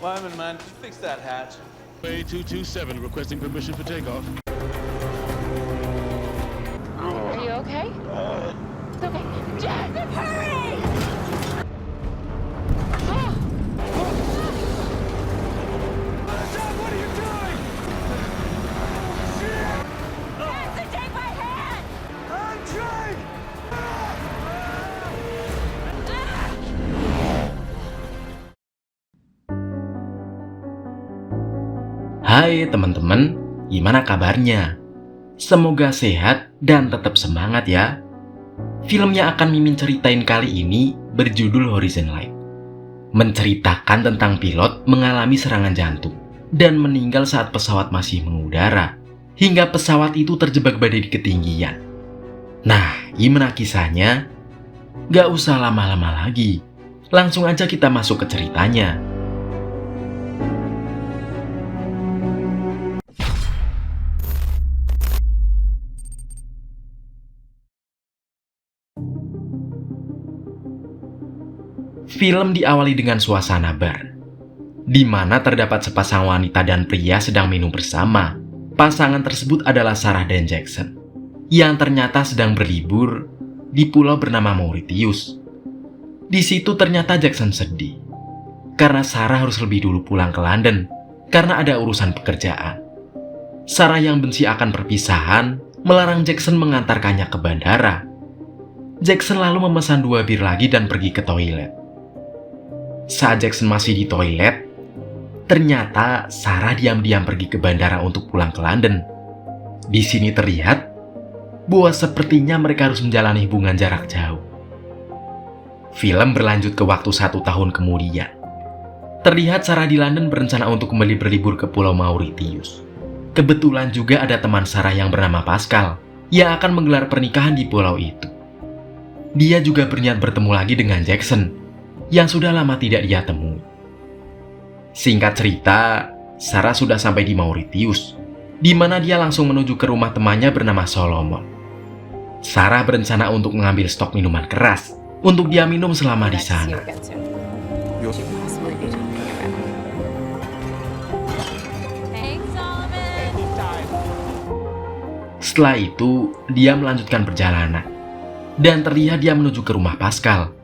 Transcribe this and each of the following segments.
Lyman, man, fix that hatch. A227 requesting permission for takeoff. Are you okay? It's okay. Jen, hurry! Ah! What are you doing? Jensen, take my hand! I'm trying! Hai teman-teman, gimana kabarnya? Semoga sehat dan tetap semangat ya. Film yang akan Mimin ceritain kali ini berjudul Horizon Light. Menceritakan tentang pilot mengalami serangan jantung dan meninggal saat pesawat masih mengudara, hingga pesawat itu terjebak badai di ketinggian. Nah, gimana kisahnya? Gak usah lama-lama lagi, langsung aja kita masuk ke ceritanya. Film diawali dengan suasana bar, di mana terdapat sepasang wanita dan pria sedang minum bersama. Pasangan tersebut adalah Sarah dan Jackson, yang ternyata sedang berlibur di pulau bernama Mauritius. Di situ ternyata Jackson sedih, karena Sarah harus lebih dulu pulang ke London, karena ada urusan pekerjaan. Sarah yang benci akan perpisahan, melarang Jackson mengantarkannya ke bandara. Jackson lalu memesan 2 bir lagi dan pergi ke toilet. Saat Jackson masih di toilet, ternyata Sarah diam-diam pergi ke bandara untuk pulang ke London. Di sini terlihat bahwa sepertinya mereka harus menjalani hubungan jarak jauh. Film berlanjut ke waktu 1 tahun kemudian. Terlihat Sarah di London berencana untuk kembali berlibur ke Pulau Mauritius. Kebetulan juga ada teman Sarah yang bernama Pascal yang akan menggelar pernikahan di pulau itu. Dia juga berniat bertemu lagi dengan Jackson yang sudah lama tidak dia temui. Singkat cerita, Sarah sudah sampai di Mauritius, di mana dia langsung menuju ke rumah temannya bernama Solomon. Sarah berencana untuk mengambil stok minuman keras untuk dia minum selama di sana. Setelah itu, dia melanjutkan perjalanan dan terlihat dia menuju ke rumah Pascal.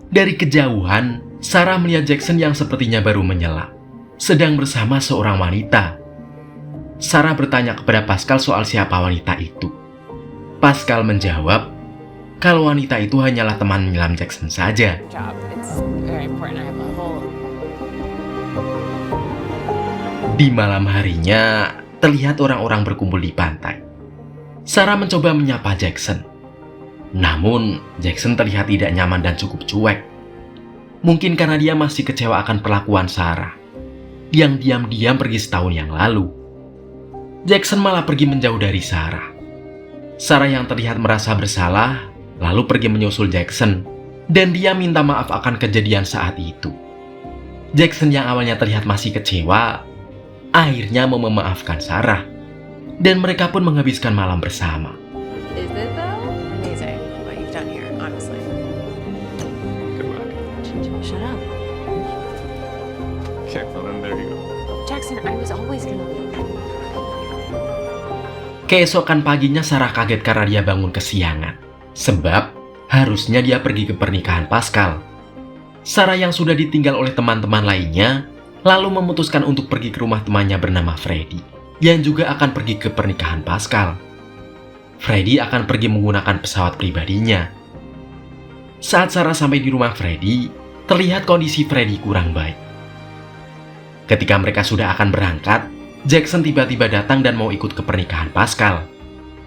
Dari kejauhan, Sarah melihat Jackson yang sepertinya baru menyelam, sedang bersama seorang wanita. Sarah bertanya kepada Pascal soal siapa wanita itu. Pascal menjawab kalau wanita itu hanyalah teman menyelam Jackson saja. Di malam harinya, terlihat orang-orang berkumpul di pantai. Sarah mencoba menyapa Jackson. Namun, Jackson terlihat tidak nyaman dan cukup cuek. Mungkin karena dia masih kecewa akan perlakuan Sarah, yang diam-diam pergi setahun yang lalu. Jackson malah pergi menjauh dari Sarah. Sarah yang terlihat merasa bersalah, lalu pergi menyusul Jackson, dan dia minta maaf akan kejadian saat itu. Jackson yang awalnya terlihat masih kecewa, akhirnya mau memaafkan Sarah, dan mereka pun menghabiskan malam bersama. Shut up. Okay, well then there you go. Jackson, I was always gonna leave. Keesokan paginya Sarah kaget karena dia bangun kesiangan, sebab harusnya dia pergi ke pernikahan Pascal. Sarah yang sudah ditinggal oleh teman-teman lainnya, lalu memutuskan untuk pergi ke rumah temannya bernama Freddy, yang juga akan pergi ke pernikahan Pascal. Freddy akan pergi menggunakan pesawat pribadinya. Saat Sarah sampai di rumah Freddy, terlihat kondisi Freddy kurang baik. Ketika mereka sudah akan berangkat, Jackson tiba-tiba datang dan mau ikut ke pernikahan Pascal.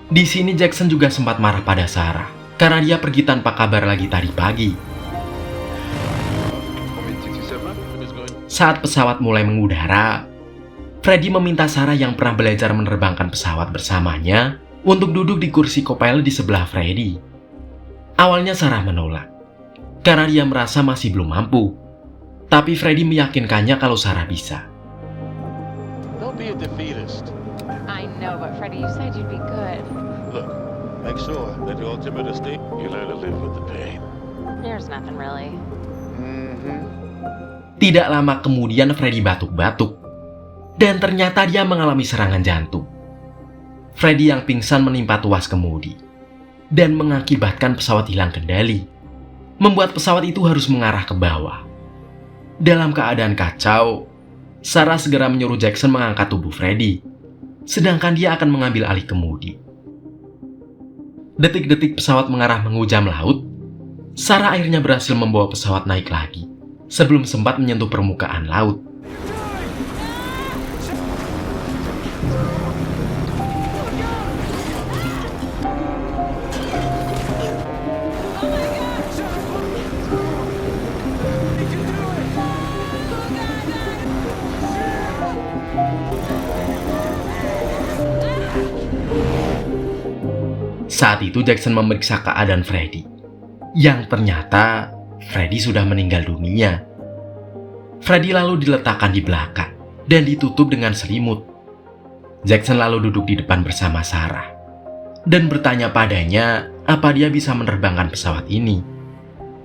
Di sini Jackson juga sempat marah pada Sarah karena dia pergi tanpa kabar lagi tadi pagi. Saat pesawat mulai mengudara, Freddy meminta Sarah yang pernah belajar menerbangkan pesawat bersamanya untuk duduk di kursi co-pilot di sebelah Freddy. Awalnya Sarah menolak karena dia merasa masih belum mampu. Tapi Freddy meyakinkannya kalau Sarah bisa. Don't be a defeatist. I know, but Freddie, you said you'd be good. Look, make sure that the ultimate estate, you learn to live with the pain. There's nothing really. Tidak lama kemudian Freddy batuk-batuk, dan ternyata dia mengalami serangan jantung. Freddy yang pingsan menimpa tuas kemudi, dan mengakibatkan pesawat hilang kendali, membuat pesawat itu harus mengarah ke bawah. Dalam keadaan kacau, Sarah segera menyuruh Jackson mengangkat tubuh Freddy, sedangkan dia akan mengambil alih kemudi. Detik-detik pesawat mengarah mengujam laut, Sarah akhirnya berhasil membawa pesawat naik lagi, sebelum sempat menyentuh permukaan laut. Saat itu Jackson memeriksa keadaan Freddy, yang ternyata Freddy sudah meninggal dunia. Freddy lalu diletakkan di belakang dan ditutup dengan selimut. Jackson lalu duduk di depan bersama Sarah dan bertanya padanya apa dia bisa menerbangkan pesawat ini.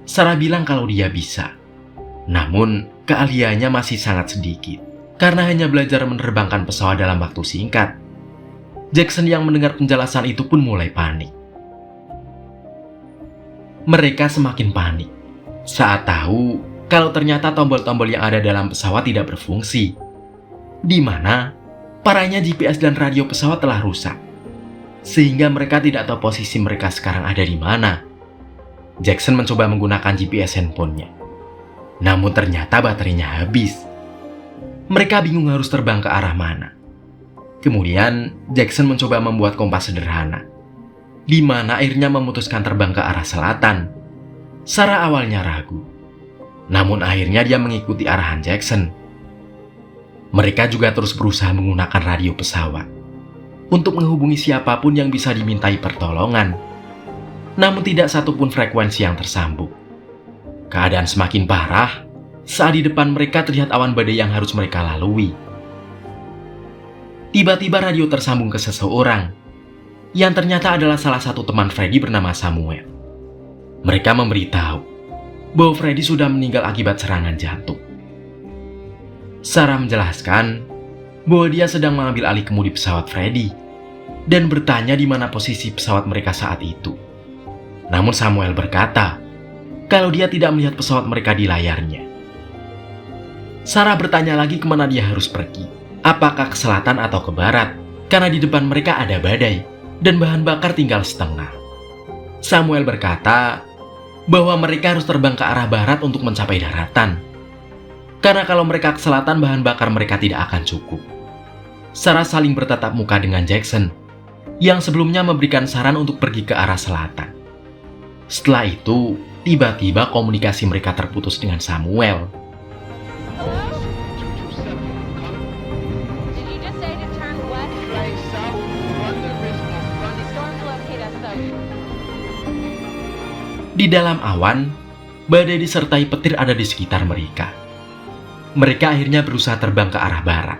Sarah bilang kalau dia bisa, namun keahliannya masih sangat sedikit karena hanya belajar menerbangkan pesawat dalam waktu singkat. Jackson yang mendengar penjelasan itu pun mulai panik. Mereka semakin panik saat tahu kalau ternyata tombol-tombol yang ada dalam pesawat tidak berfungsi, di mana parahnya GPS dan radio pesawat telah rusak, sehingga mereka tidak tahu posisi mereka sekarang ada di mana. Jackson mencoba menggunakan GPS handphonenya, namun ternyata baterainya habis. Mereka bingung harus terbang ke arah mana. Kemudian Jackson mencoba membuat kompas sederhana, di mana akhirnya memutuskan terbang ke arah selatan. Sarah awalnya ragu, namun akhirnya dia mengikuti arahan Jackson. Mereka juga terus berusaha menggunakan radio pesawat untuk menghubungi siapapun yang bisa dimintai pertolongan, namun tidak satupun frekuensi yang tersambung. Keadaan semakin parah saat di depan mereka terlihat awan badai yang harus mereka lalui. Tiba-tiba radio tersambung ke seseorang yang ternyata adalah salah satu teman Freddy bernama Samuel. Mereka memberitahu bahwa Freddy sudah meninggal akibat serangan jantung. Sarah menjelaskan bahwa dia sedang mengambil alih kemudi pesawat Freddy dan bertanya di mana posisi pesawat mereka saat itu. Namun Samuel berkata kalau dia tidak melihat pesawat mereka di layarnya. Sarah bertanya lagi kemana dia harus pergi. Apakah ke selatan atau ke barat? Karena di depan mereka ada badai dan bahan bakar tinggal setengah. Samuel berkata bahwa mereka harus terbang ke arah barat untuk mencapai daratan. Karena kalau mereka ke selatan bahan bakar mereka tidak akan cukup. Sarah saling bertatap muka dengan Jackson yang sebelumnya memberikan saran untuk pergi ke arah selatan. Setelah itu, tiba-tiba komunikasi mereka terputus dengan Samuel. Di dalam awan, badai disertai petir ada di sekitar mereka. Mereka akhirnya berusaha terbang ke arah barat.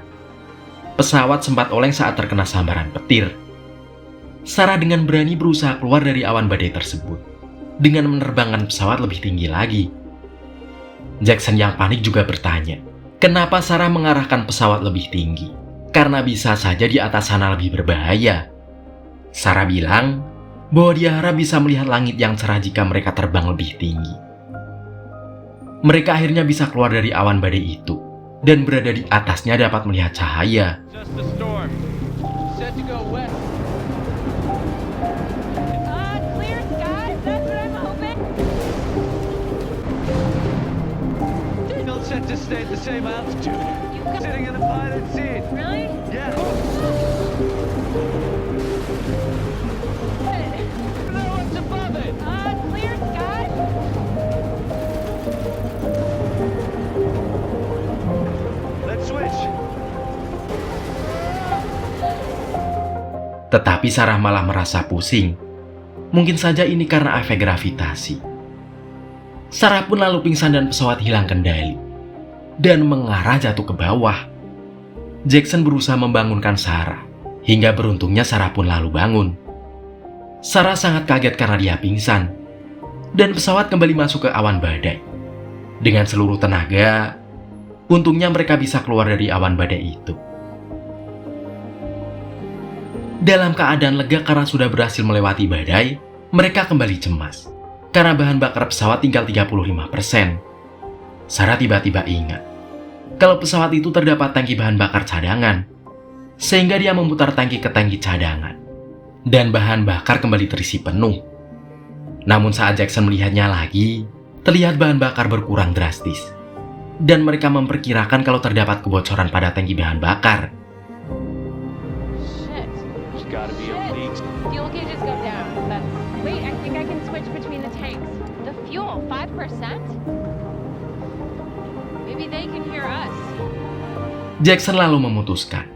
Pesawat sempat oleng saat terkena sambaran petir. Sarah dengan berani berusaha keluar dari awan badai tersebut dengan menerbangkan pesawat lebih tinggi lagi. Jackson yang panik juga bertanya, kenapa Sarah mengarahkan pesawat lebih tinggi? Karena bisa saja di atas sana lebih berbahaya. Sarah bilang bahwa dia harap bisa melihat langit yang cerah jika mereka terbang lebih tinggi. Mereka akhirnya bisa keluar dari awan badai itu dan berada di atasnya dapat melihat cahaya. Just the storm. Set to go west. Clear skies, that's what I'm hoping. Still set to stay at the same altitude. Sitting in the pilot seat. Really? Yeah. No, what's above it? Clear skies. Let's switch. Tetapi Sarah malah merasa pusing. Mungkin saja ini karena efek gravitasi. Sarah pun lalu pingsan dan pesawat hilang kendali dan mengarah jatuh ke bawah. Jackson berusaha membangunkan Sarah, hingga beruntungnya Sarah pun lalu bangun. Sarah sangat kaget karena dia pingsan, dan pesawat kembali masuk ke awan badai. Dengan seluruh tenaga, Untungnya mereka bisa keluar dari awan badai itu. Dalam keadaan lega karena sudah berhasil melewati badai, mereka kembali cemas. Karena bahan bakar pesawat tinggal 35%. Sarah tiba-tiba ingat kalau pesawat itu terdapat tangki bahan bakar cadangan, sehingga dia memutar tangki ke tangki cadangan, dan bahan bakar kembali terisi penuh. Namun saat Jackson melihatnya lagi, terlihat bahan bakar berkurang drastis, dan mereka memperkirakan kalau terdapat kebocoran pada tangki bahan bakar. Shit. There's gotta be a leak. Fuel gauges go down. Wait, I think I can switch between the tanks. The fuel, 5%? Maybe they can hear us. Jackson lalu memutuskan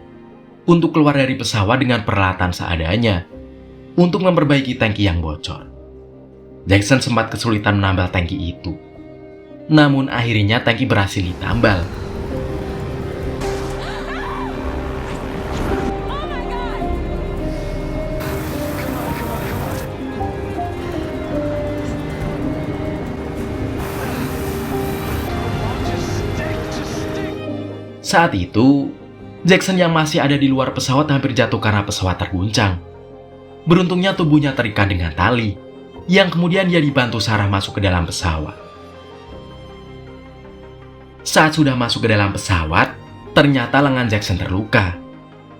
untuk keluar dari pesawat dengan peralatan seadanya untuk memperbaiki tangki yang bocor. Jackson sempat kesulitan menambal tangki itu. Namun akhirnya tangki berhasil ditambal. Saat itu, Jackson yang masih ada di luar pesawat hampir jatuh karena pesawat terguncang. Beruntungnya tubuhnya terikat dengan tali, yang kemudian dia dibantu Sarah masuk ke dalam pesawat. Saat sudah masuk ke dalam pesawat, ternyata lengan Jackson terluka.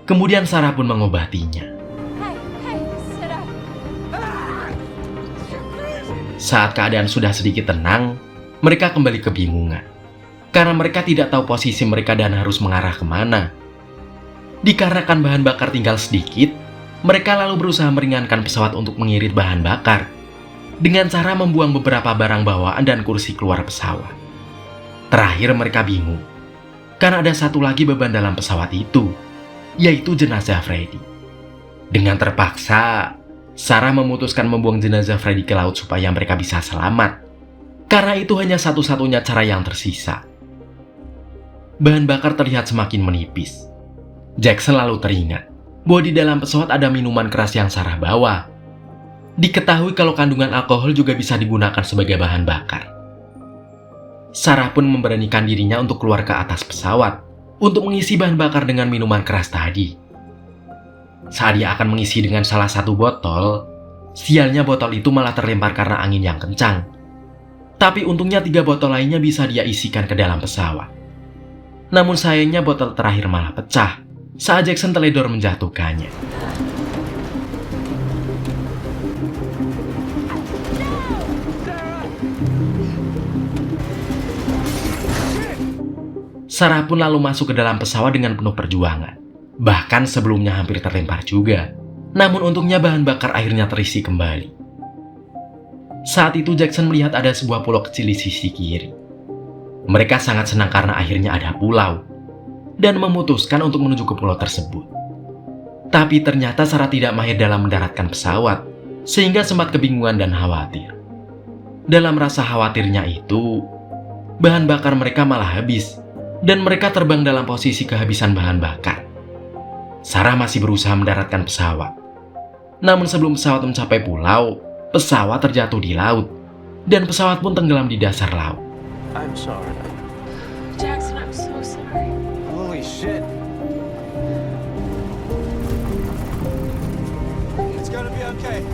Kemudian Sarah pun mengobatinya. Hey, sit up. Saat keadaan sudah sedikit tenang, mereka kembali kebingungan. Karena mereka tidak tahu posisi mereka dan harus mengarah kemana. Dikarenakan bahan bakar tinggal sedikit, mereka lalu berusaha meringankan pesawat untuk mengirit bahan bakar dengan cara membuang beberapa barang bawaan dan kursi keluar pesawat. Terakhir mereka bingung, karena ada satu lagi beban dalam pesawat itu, yaitu jenazah Freddy. Dengan terpaksa, Sarah memutuskan membuang jenazah Freddy ke laut supaya mereka bisa selamat. Karena itu hanya satu-satunya cara yang tersisa. Bahan bakar terlihat semakin menipis. Jackson lalu teringat bahwa di dalam pesawat ada minuman keras yang Sarah bawa. Diketahui kalau kandungan alkohol juga bisa digunakan sebagai bahan bakar. Sarah pun memberanikan dirinya untuk keluar ke atas pesawat untuk mengisi bahan bakar dengan minuman keras tadi. Saat dia akan mengisi dengan salah satu botol, sialnya botol itu malah terlempar karena angin yang kencang. Tapi untungnya 3 botol lainnya bisa dia isikan ke dalam pesawat. Namun sayangnya botol terakhir malah pecah saat Jackson teledor menjatuhkannya. Sarah pun lalu masuk ke dalam pesawat dengan penuh perjuangan. Bahkan sebelumnya hampir terlempar juga. Namun untungnya bahan bakar akhirnya terisi kembali. Saat itu Jackson melihat ada sebuah pulau kecil di sisi kiri. Mereka sangat senang karena akhirnya ada pulau, dan memutuskan untuk menuju ke pulau tersebut. Tapi ternyata Sarah tidak mahir dalam mendaratkan pesawat, sehingga sempat kebingungan dan khawatir. Dalam rasa khawatirnya itu, bahan bakar mereka malah habis, dan mereka terbang dalam posisi kehabisan bahan bakar. Sarah masih berusaha mendaratkan pesawat. Namun sebelum pesawat mencapai pulau, pesawat terjatuh di laut, dan pesawat pun tenggelam di dasar laut. I'm sorry. Jackson, I'm so sorry. Holy shit. It's gonna be okay.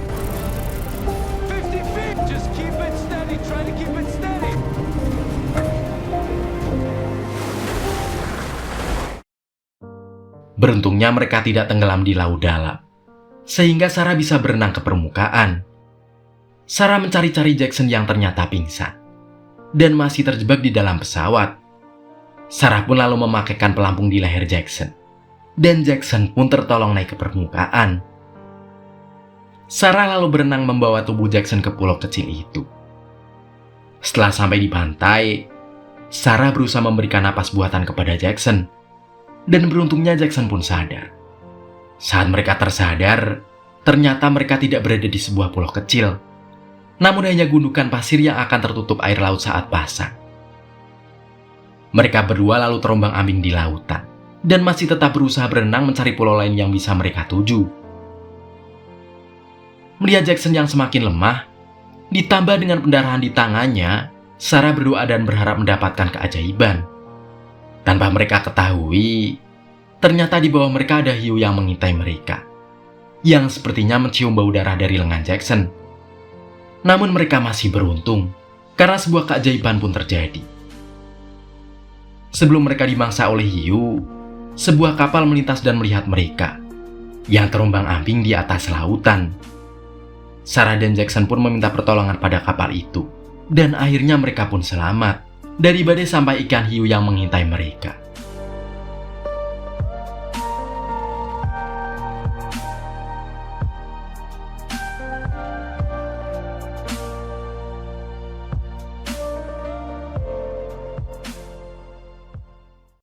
50 feet! Just keep it steady. Try to keep it steady. Beruntungnya mereka tidak tenggelam di laut dalam, sehingga Sarah bisa berenang ke permukaan. Sarah mencari-cari Jackson yang ternyata pingsan dan masih terjebak di dalam pesawat. Sarah pun lalu memakaikan pelampung di leher Jackson, dan Jackson pun tertolong naik ke permukaan. Sarah lalu berenang membawa tubuh Jackson ke pulau kecil itu. Setelah sampai di pantai, Sarah berusaha memberikan napas buatan kepada Jackson, dan beruntungnya Jackson pun sadar. Saat mereka tersadar, ternyata mereka tidak berada di sebuah pulau kecil, namun hanya gundukan pasir yang akan tertutup air laut saat pasang. Mereka berdua lalu terombang-ambing di lautan, dan masih tetap berusaha berenang mencari pulau lain yang bisa mereka tuju. Melihat Jackson yang semakin lemah, ditambah dengan pendarahan di tangannya, Sarah berdoa dan berharap mendapatkan keajaiban. Tanpa mereka ketahui, ternyata di bawah mereka ada hiu yang mengintai mereka, yang sepertinya mencium bau darah dari lengan Jackson. Namun mereka masih beruntung, karena sebuah keajaiban pun terjadi. Sebelum mereka dimangsa oleh hiu, sebuah kapal melintas dan melihat mereka, yang terombang-ambing di atas lautan. Sarah dan Jackson pun meminta pertolongan pada kapal itu, dan akhirnya mereka pun selamat dari badai sampai ikan hiu yang mengintai mereka.